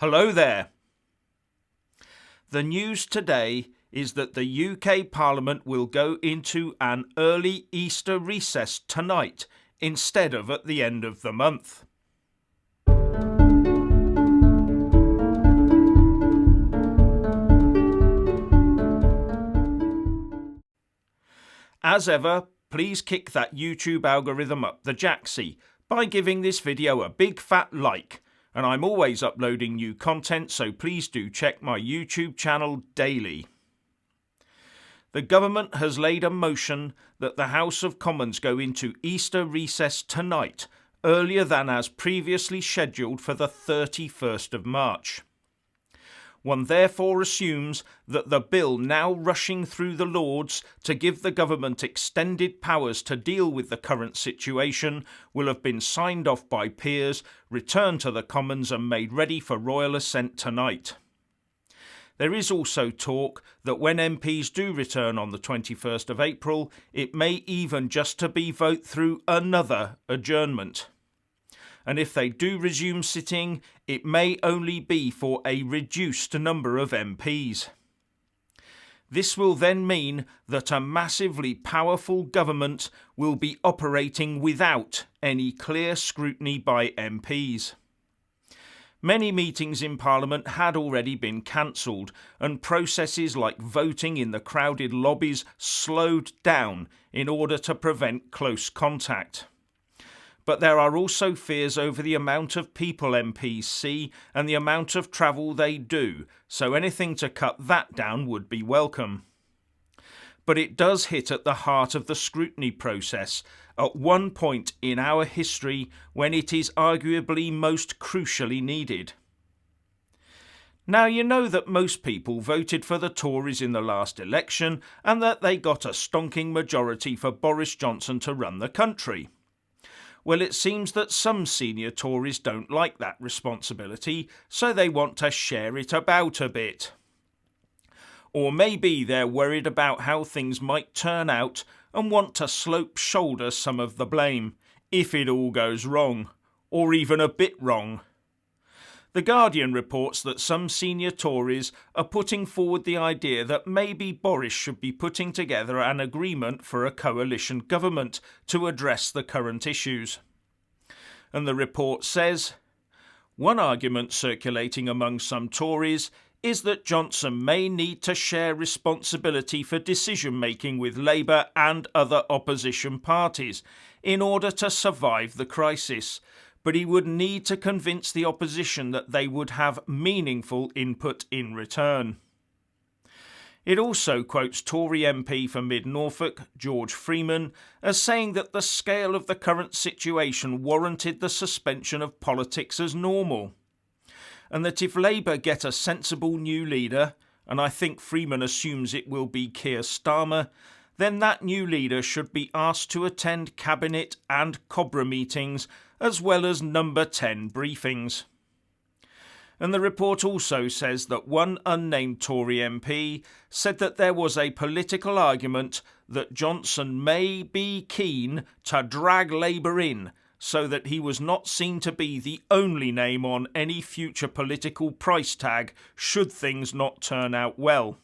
Hello there. The news today is that the UK Parliament will go into an early Easter recess tonight instead of at the end of the month. As ever, please kick that YouTube algorithm up the jacksie by giving this video a big fat like. And I'm always uploading new content, so please do check my YouTube channel daily. The government has laid a motion that the House of Commons go into Easter recess tonight, earlier than as previously scheduled for the 31st of March. One therefore assumes that the bill now rushing through the Lords to give the government extended powers to deal with the current situation will have been signed off by peers, returned to the Commons and made ready for royal assent tonight. There is also talk that when MPs do return on the 21st of April, it may even just to be vote through another adjournment. And if they do resume sitting, it may only be for a reduced number of MPs. This will then mean that a massively powerful government will be operating without any clear scrutiny by MPs. Many meetings in Parliament had already been cancelled, and processes like voting in the crowded lobbies slowed down in order to prevent close contact. But there are also fears over the amount of people MPs see and the amount of travel they do, so anything to cut that down would be welcome. But it does hit at the heart of the scrutiny process, at one point in our history when it is arguably most crucially needed. Now you know that most people voted for the Tories in the last election and that they got a stonking majority for Boris Johnson to run the country. Well, it seems that some senior Tories don't like that responsibility, so they want to share it about a bit. Or maybe they're worried about how things might turn out and want to shoulder some of the blame, if it all goes wrong, or even a bit wrong. The Guardian reports that some senior Tories are putting forward the idea that maybe Boris should be putting together an agreement for a coalition government to address the current issues. And the report says, one argument circulating among some Tories is that Johnson may need to share responsibility for decision-making with Labour and other opposition parties in order to survive the crisis, but he would need to convince the opposition that they would have meaningful input in return. It also quotes Tory MP for Mid-Norfolk, George Freeman, as saying that the scale of the current situation warranted the suspension of politics as normal, and that if Labour get a sensible new leader, and I think Freeman assumes it will be Keir Starmer, then that new leader should be asked to attend Cabinet and Cobra meetings as well as number 10 briefings. And the report also says that one unnamed Tory MP said that there was a political argument that Johnson may be keen to drag Labour in so that he was not seen to be the only name on any future political price tag should things not turn out well.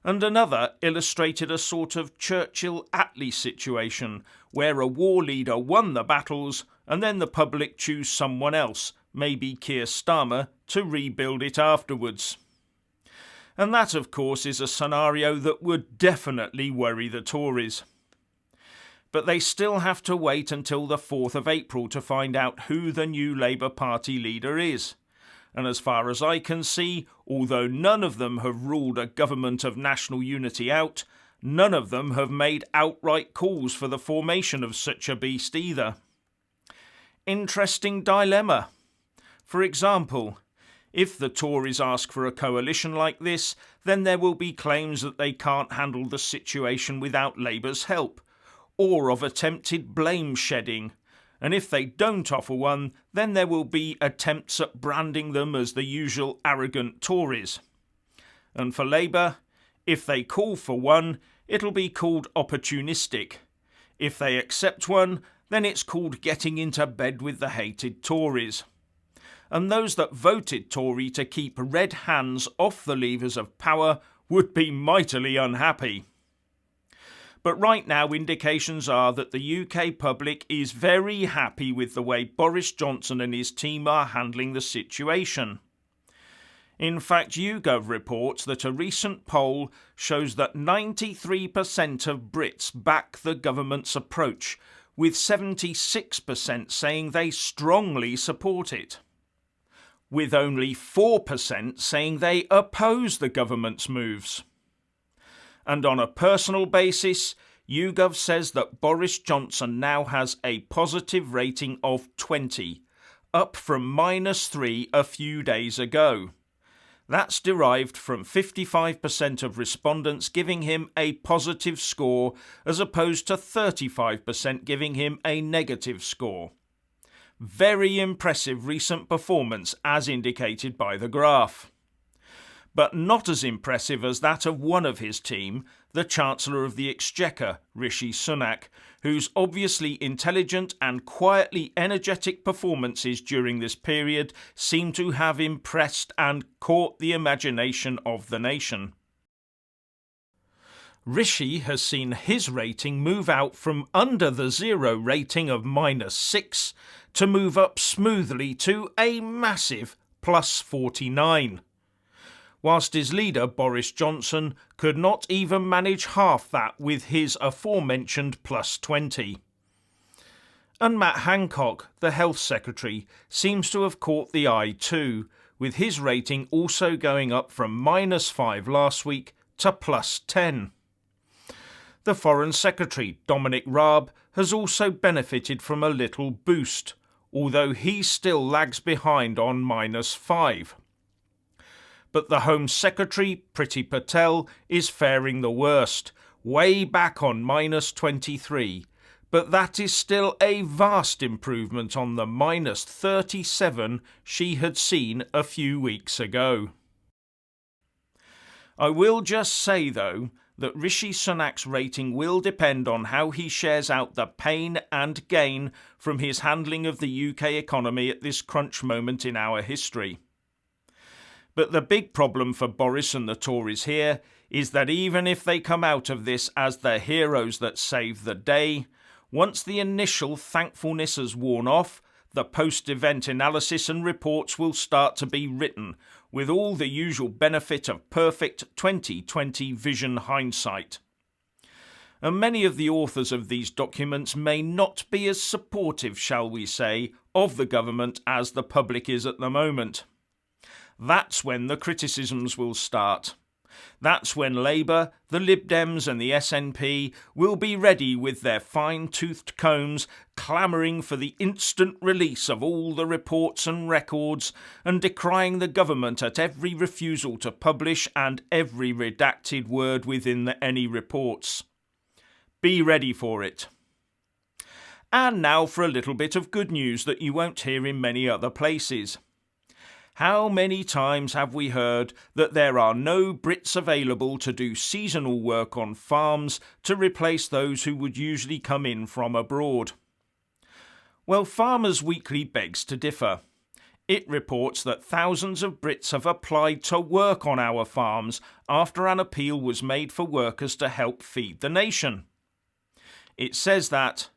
And another illustrated a sort of Churchill-Attlee situation where a war leader won the battles and then the public choose someone else, maybe Keir Starmer, to rebuild it afterwards. And that, of course, is a scenario that would definitely worry the Tories. But they still have to wait until the 4th of April to find out who the new Labour Party leader is. And as far as I can see, although none of them have ruled a government of national unity out, none of them have made outright calls for the formation of such a beast either. Interesting dilemma. For example, if the Tories ask for a coalition like this, then there will be claims that they can't handle the situation without Labour's help, or of attempted blame shedding. And if they don't offer one, then there will be attempts at branding them as the usual arrogant Tories. And for Labour, if they call for one, it'll be called opportunistic. If they accept one, then it's called getting into bed with the hated Tories. and those that voted Tory to keep red hands off the levers of power would be mightily unhappy. But right now indications are that the UK public is very happy with the way Boris Johnson and his team are handling the situation. In fact, YouGov reports that a recent poll shows that 93% of Brits back the government's approach, with 76% saying they strongly support it, with only 4% saying they oppose the government's moves. And on a personal basis, YouGov says that Boris Johnson now has a positive rating of 20, up from -3 a few days ago. That's derived from 55% of respondents giving him a positive score as opposed to 35% giving him a negative score. Very impressive recent performance as indicated by the graph. But not as impressive as that of one of his team, the Chancellor of the Exchequer, Rishi Sunak, whose obviously intelligent and quietly energetic performances during this period seem to have impressed and caught the imagination of the nation. Rishi has seen his rating move out from under the 0 rating of -6 to move up smoothly to a massive +49. Whilst his leader, Boris Johnson, could not even manage half that with his aforementioned +20. And Matt Hancock, the Health Secretary, seems to have caught the eye too, with his rating also going up from -5 last week to +10. The Foreign Secretary, Dominic Raab, has also benefited from a little boost, although he still lags behind on -5. But the Home Secretary, Priti Patel, is faring the worst, way back on -23, but that is still a vast improvement on the -37 she had seen a few weeks ago. I will just say, though, that Rishi Sunak's rating will depend on how he shares out the pain and gain from his handling of the UK economy at this crunch moment in our history. But the big problem for Boris and the Tories here is that even if they come out of this as the heroes that save the day, once the initial thankfulness has worn off, the post-event analysis and reports will start to be written, with all the usual benefit of perfect 2020 vision hindsight. And many of the authors of these documents may not be as supportive, shall we say, of the government as the public is at the moment. That's when the criticisms will start. That's when Labour, the Lib Dems and the SNP will be ready with their fine-toothed combs, clamouring for the instant release of all the reports and records and decrying the government at every refusal to publish and every redacted word within any reports. Be ready for it. And now for a little bit of good news that you won't hear in many other places. How many times have we heard that there are no Brits available to do seasonal work on farms to replace those who would usually come in from abroad? Well, Farmers Weekly begs to differ. It reports that thousands of Brits have applied to work on our farms after an appeal was made for workers to help feed the nation. It says that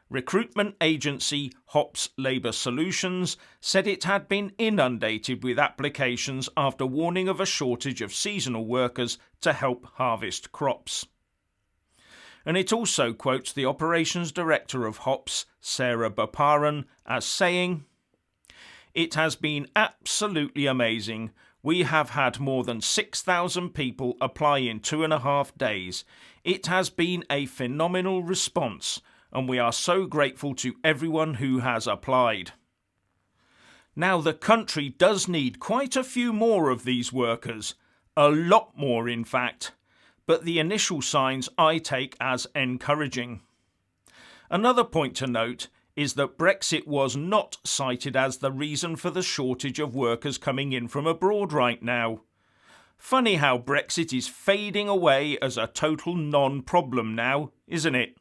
recruitment agency Hops Labour Solutions said it had been inundated with applications after warning of a shortage of seasonal workers to help harvest crops. And it also quotes the operations director of Hops, Sarah Baparan, as saying, "It has been absolutely amazing. We have had more than 6,000 people apply in 2.5 days. It has been a phenomenal response, and we are so grateful to everyone who has applied." Now, the country does need quite a few more of these workers, a lot more in fact, but the initial signs I take as encouraging. Another point to note is that Brexit was not cited as the reason for the shortage of workers coming in from abroad right now. Funny how Brexit is fading away as a total non-problem now, isn't it?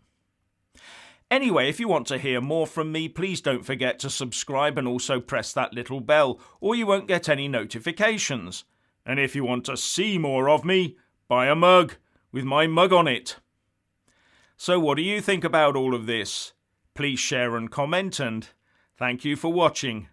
Anyway, if you want to hear more from me, please don't forget to subscribe and also press that little bell, or you won't get any notifications. And if you want to see more of me, buy a mug with my mug on it. So what do you think about all of this? Please share and comment, and thank you for watching.